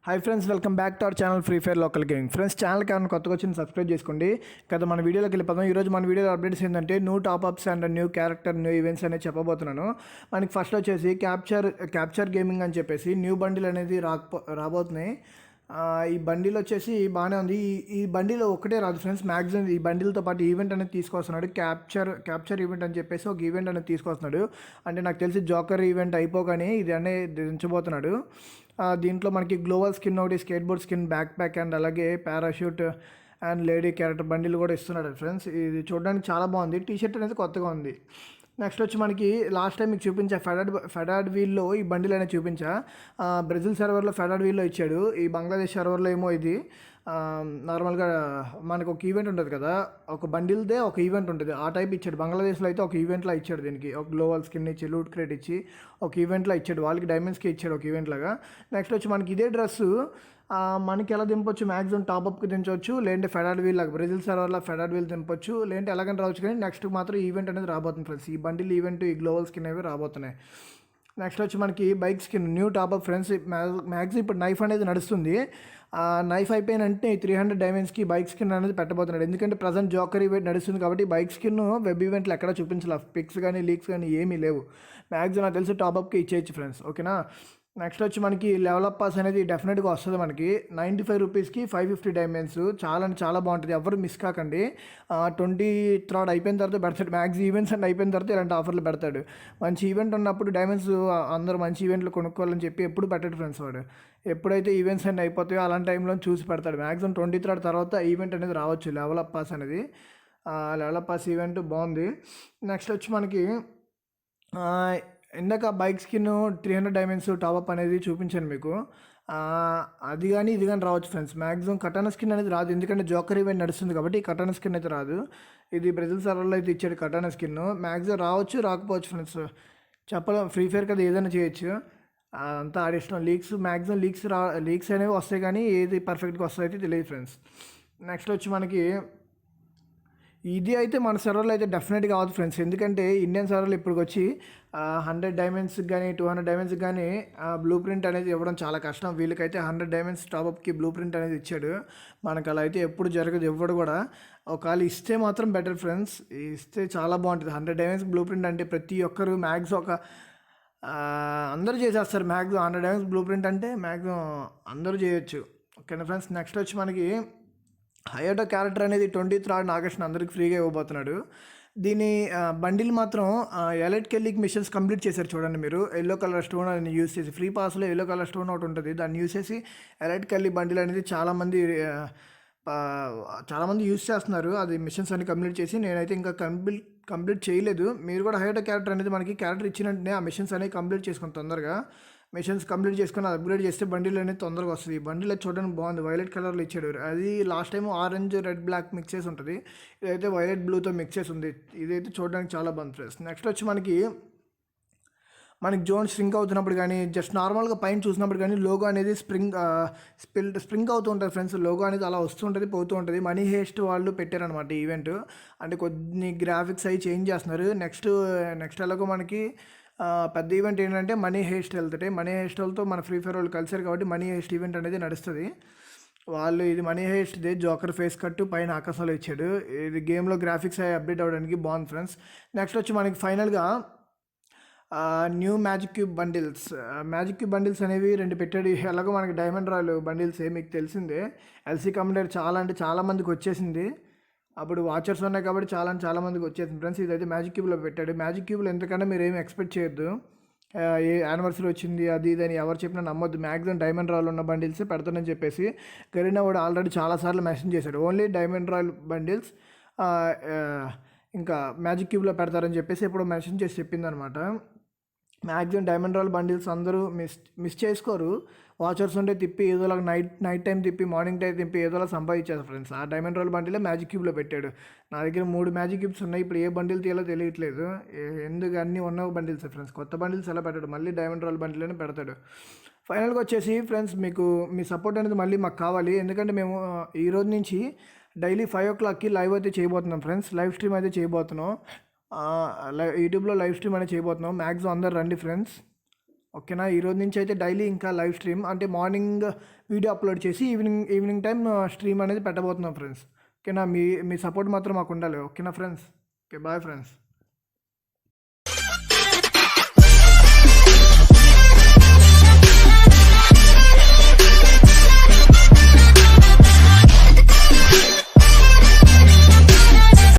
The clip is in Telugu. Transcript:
Hi friends, welcome back to our channel free fire local gaming. Friends, ఛానల్కి ఏమైనా కొత్తగా వచ్చింది సబ్స్క్రైబ్ చేసుకోండి. కదా మన వీడియోలోకి వెళ్ళిపోదాం. ఈరోజు మన వీడియో అప్డేట్స్ ఏంటంటే new top ups and new character new events అనేది చెప్పబోతున్నాను. మనకి ఫస్ట్ వచ్చేసి క్యాప్చర్ గేమింగ్ అని చెప్పేసి న్యూ బండిల్ అనేది రాబోతున్నాయి. ఈ బండిల్ వచ్చేసి బాగానే ఉంది. ఈ బండిలో ఒకటే రాదు ఫ్రెండ్స్, మ్యాక్సిమం ఈ బండిల్తో పాటు ఈవెంట్ అనేది తీసుకొస్తున్నాడు. క్యాప్చర్ ఈవెంట్ అని చెప్పేసి ఒక ఈవెంట్ అనేది తీసుకొస్తున్నాడు. అంటే నాకు తెలిసి జోకర్ ఈవెంట్ అయిపోగానే ఇది అనేది దించబోతున్నాడు. దీంట్లో మనకి గ్లోవల్ స్కిన్ ఒకటి, skateboard skin, backpack and అలాగే parachute and lady character bundle కూడా ఇస్తున్నాడు ఫ్రెండ్స్. ఇది చూడడానికి చాలా బాగుంది. టీషర్ట్ అనేది కొత్తగా ఉంది. నెక్స్ట్ వచ్చి మనకి లాస్ట్ టైం మీకు చూపించా ఫెడాడ్ వీల్లో ఈ బండిల్ అనేది చూపించా. బ్రెజిల్ సర్వర్లో ఫెడాడ్ వీల్లో ఇచ్చాడు. ఈ బంగ్లాదేశ్ సర్వర్లో ఏమో ఇది నార్మల్గా మనకు ఒక ఈవెంట్ ఉంటుంది కదా, ఒక బండిల్దే ఒక ఈవెంట్ ఉంటుంది, ఆ టైప్ ఇచ్చాడు. బంగ్లాదేశ్లో అయితే ఒక ఈవెంట్లో ఇచ్చాడు. దీనికి ఒక గ్లోవల్ స్కిన్ ఇచ్చి, లూట్ క్రేట్ ఇచ్చి ఒక ఈవెంట్లో ఇచ్చాడు. వాళ్ళకి డైమండ్స్కి ఇచ్చాడు ఒక ఈవెంట్ లాగా. నెక్స్ట్ వచ్చి మనకి ఇదే డ్రెస్సు మనకి ఎలా దింపొచ్చు, మ్యాక్సిమం టాప్అప్కి దించవచ్చు, లేదంటే ఫెడాడ్ వీల్ లాగా బ్రెజిల్ సర్వర్లో ఫెడాడ్ వీల్ దింపొచ్చు, లేదంటే ఎలాగని రావచ్చు. కానీ నెక్స్ట్ మాత్రం ఈవెంట్ అనేది రాబోతుంది ఫ్రెండ్స్. ఈ బండిల్ ఈవెంట్, ఈ గ్లోవల్ స్కిన్ అవి రాబోతున్నాయి. నెక్స్ట్ వచ్చి మనకి bike skin new top-up friends. Maximum ఇప్పుడు నైఫ్ అనేది నడుస్తుంది. నైఫ్ అయిపోయినంటే 300 డైమండ్స్కి బైక్ స్కిన్ అనేది పెట్టబోతున్నాడు. ఎందుకంటే ప్రజెంట్ జోకర్ ఈవెంట్ నడుస్తుంది కాబట్టి బైక్ స్కిన్ వెబ్ ఈవెంట్లు ఎక్కడ చూపించాలి, పిక్స్ కానీ లీక్స్ కానీ ఏమీ లేవు. మ్యాక్సిమం నాకు తెలిసి టాప్అప్కి ఇచ్చేయచ్చు ఫ్రెండ్స్, ఓకేనా. నెక్స్ట్ వచ్చి మనకి లెవెలప్ పాస్ అనేది డెఫినెట్గా వస్తుంది. మనకి 95 రూపీస్కి 550 డైమండ్స్. చాలా అంటే చాలా బాగుంటుంది, ఎవరు మిస్ కాకండి. 23rd అయిపోయిన తర్వాత పెడతాడు. మ్యాక్స్ ఈవెంట్స్ అండ్ అయిపోయిన తర్వాత ఇలాంటి ఆఫర్లు పెడతాడు. మంచి ఈవెంట్ ఉన్నప్పుడు డైమండ్స్ అందరూ మంచి ఈవెంట్లు కొనుక్కోవాలని చెప్పి ఎప్పుడు పెట్టాడు ఫ్రెండ్స్ వాడు. ఎప్పుడైతే ఈవెంట్స్ అన్నీ అయిపోతాయో అలాంటి టైంలో చూసి పెడతాడు. మ్యాక్సిమం 23rd తర్వాత ఈవెంట్ అనేది రావచ్చు, లెవెలప్ పాస్ అనేది. లెవెలప్ పాస్ ఈవెంట్ బాగుంది. నెక్స్ట్ వచ్చి మనకి ఇందాక బైక్ స్కిన్ 300 డైమండ్స్ టాప్అప్ అనేది చూపించాను మీకు. అది కానీ ఇది కానీ రావచ్చు ఫ్రెండ్స్. మ్యాక్సిమం కటానా స్కిన్ అనేది రాదు, ఎందుకంటే జోకర్ ఈవెంట్ నడుస్తుంది కాబట్టి కటానా స్కిన్ అయితే రాదు. ఇది బ్రెజిల్ సర్వర్లో అయితే ఇచ్చాడు కటానా స్కిన్. మ్యాక్సిమం రావచ్చు, రాకపోవచ్చు ఫ్రెండ్స్, చెప్పలేం. ఫ్రీ ఫైర్ కదా, ఏదైనా చేయొచ్చు. అంతా అడిషనల్ లీక్స్, మ్యాక్సిమం లీక్స్ అనేవి వస్తాయి, కానీ ఏది పర్ఫెక్ట్గా వస్తాయి అయితే తెలియదు ఫ్రెండ్స్. నెక్స్ట్ వచ్చి మనకి ఇది అయితే మన సర్వర్లో అయితే డెఫినెట్గా కావద్దు ఫ్రెండ్స్, ఎందుకంటే ఇండియన్ సర్వర్లు ఇప్పటికి వచ్చి 100 డైమండ్స్కి కానీ 200 డైమండ్స్కి కానీ బ్లూ ప్రింట్ అనేది ఇవ్వడం చాలా కష్టం. వీళ్ళకైతే 100 డైమండ్స్ టాప్అప్కి బ్లూ ప్రింట్ అనేది ఇచ్చాడు. మనకు అలా అయితే ఎప్పుడు జరగదు, ఇవ్వడు కూడా. ఒకవేళ ఇస్తే మాత్రం బెటర్ ఫ్రెండ్స్, ఇస్తే చాలా బాగుంటుంది. 100 డైమండ్స్ బ్లూ ప్రింట్ అంటే ప్రతి ఒక్కరు మ్యాక్సిమం అందరూ చేసేస్తారు. మ్యాక్సిమం 100 డైమండ్స్ బ్లూ ప్రింట్ అంటే మ్యాక్సిమం అందరూ చేయొచ్చు, ఓకేనా ఫ్రెండ్స్. నెక్స్ట్ వచ్చి మనకి హయాటో క్యారెక్టర్ అనేది 23rd ఆగస్ట్ని అందరికి ఫ్రీగా ఇవ్వబోతున్నాడు. దీని బండిల్ మాత్రం ఎలైట్ కెల్లీకి మిషన్స్ కంప్లీట్ చేశారు చూడండి మీరు. ఎల్లో కలర్ స్టోన్ అని యూస్ చేసి, ఫ్రీ పాస్లో ఎల్లో కలర్ స్టోన్ ఒకటి ఉంటుంది, దాన్ని యూస్ చేసి ఎలైట్ కెల్లీ బండిల్ అనేది చాలామంది యూస్ చేస్తున్నారు. అది మిషన్స్ అన్ని కంప్లీట్ చేసి, నేనైతే ఇంకా కంప్లీట్ చేయలేదు. మీరు కూడా హయాటో క్యారెక్టర్ అనేది మనకి క్యారెక్టర్ ఇచ్చినట్టే ఆ మిషన్స్ అనేవి కంప్లీట్ చేసుకుని తొందరగా మిషన్స్ కంప్లీట్ చేసుకొని అప్గ్రేడ్ చేస్తే బండిల్ అనేది తొందరగా వస్తుంది. ఈ బండిల్ అయితే చూడడానికి బాగుంది, వైలెట్ కలర్లో ఇచ్చాడు. అది last time orange red black mix చేసి ఉంటుంది, ఇదైతే వైలెట్ బ్లూతో మిక్స్ చేసి ఉంది. ఇదైతే చూడడానికి చాలా బాగుంది ఫ్రెండ్స్. నెక్స్ట్ వచ్చి మనకి జోన్ స్ప్రింక్ అవుతున్నప్పుడు కానీ, జస్ట్ నార్మల్గా పైన చూసినప్పుడు కానీ లోగో అనేది స్ప్రింక్ అవుతూ ఉంటుంది ఫ్రెండ్స్. లోగో అనేది అలా వస్తుంటుంది, పోతూ ఉంటుంది. మనీ హేస్ట్ వాళ్ళు పెట్టారనమాట ఈవెంట్. అంటే కొన్ని గ్రాఫిక్స్ అవి చేంజ్ చేస్తున్నారు. నెక్స్ట్ ఎలాగో మనకి పెద్ద ఈవెంట్ ఏంటంటే మనీ హేస్ట్ వెళ్తుంటే, మనీ హేస్ట్ వాళ్ళతో మన ఫ్రీ ఫైర్ వాళ్ళు కలిసారు కాబట్టి మనీ హేస్ట్ ఈవెంట్ అనేది నడుస్తుంది. వాళ్ళు ఇది మనీ హేస్ట్దే జోకర్ ఫేస్ కట్టు పైన ఆకాశంలో ఇచ్చాడు. ఇది గేమ్లో గ్రాఫిక్స్ అవి అప్డేట్ అవ్వడానికి బాగుంది ఫ్రెండ్స్. నెక్స్ట్ వచ్చి మనకి ఫైనల్గా న్యూ మ్యాజిక్ క్యూబ్ బండిల్స్ అనేవి 2 పెట్టాడు. ఎలాగో మనకి డైమండ్ రాయల్ బండిల్స్ మీకు తెలిసిందే. ఎల్సీ కమాండర్ చాలా అంటే చాలా మందికి వచ్చేసింది. అప్పుడు వాచర్స్ ఉన్నాయి కాబట్టి చాలా మందికి వచ్చేసింది ఫ్రెండ్స్. ఇదైతే మ్యాజిక్ క్యూబ్లో పెట్టాడు. మ్యాజిక్ క్యూబ్లో ఎంతకన్నా మీరు ఏమి ఎక్స్పెక్ట్ చేయొద్దు. ఏ యానివర్సరీ వచ్చింది అది ఇదని ఎవరు చెప్పినా నమ్మొద్దు. మ్యాక్సిమం డైమండ్ రాయల్ ఉన్న బండిల్స్ పెడతానని చెప్పేసి గరీనా కూడా ఆల్రెడీ చాలాసార్లు మెన్షన్ చేశాడు. ఓన్లీ డైమండ్ రాయల్ బండిల్స్ ఇంకా మ్యాజిక్ క్యూబ్లో పెడతారని చెప్పేసి ఎప్పుడో మెన్షన్ చేసి చెప్పిందనమాట. మ్యాక్సిమం డైమండ్ రాయల్ బండిల్స్ అందరూ మిస్ చేసుకోరు. వాచర్స్ ఉంటే తిప్పి ఏదోలా నైట్ టైం తిప్పి మార్నింగ్ టైం తిప్పి ఏదోలా సంపాదించారు ఫ్రెండ్స్. ఆ డైమండ్ రాయల్ బండిలే మ్యాజిక్ క్యూబ్లో పెట్టాడు. నా దగ్గర 3 మ్యాజిక్ క్యూబ్స్ ఉన్నాయి. ఇప్పుడు ఏ బండిల్ తీయాలో తెలియట్లేదు, ఎందుకు అన్నీ ఉన్న బండిల్స్ ఫ్రెండ్స్. కొత్త బండిల్స్ ఎలా పెట్టాడు, మళ్ళీ డైమండ్ రాయల్ బండిల్ని పెడతాడు. ఫైనల్గా వచ్చేసి ఫ్రెండ్స్, మీ సపోర్ట్ అనేది మళ్ళీ మాకు కావాలి. ఎందుకంటే మేము ఈ రోజు నుంచి డైలీ 5 o'clockకి లైవ్ అయితే చేయబోతున్నాం ఫ్రెండ్స్. లైవ్ స్ట్రీమ్ అయితే చేయబోతున్నాం. యూట్యూబ్లో లైవ్ స్ట్రీమ్ అనేది చేయబోతున్నాం. మ్యాక్సిమం అందరు రండి ఫ్రెండ్స్. ఓకేనా. ఈరోజు నుంచి అయితే డైలీ ఇంకా లైవ్ స్ట్రీమ్ అంటే మార్నింగ్ వీడియో అప్లోడ్ చేసి ఈవినింగ్ టైం స్ట్రీమ్ అనేది పెట్టబోతున్నాం ఫ్రెండ్స్. ఓకేనా. మీ మీ సపోర్ట్ మాత్రం మాకు ఉండాలి. ఓకేనా ఫ్రెండ్స్. Okay bye friends.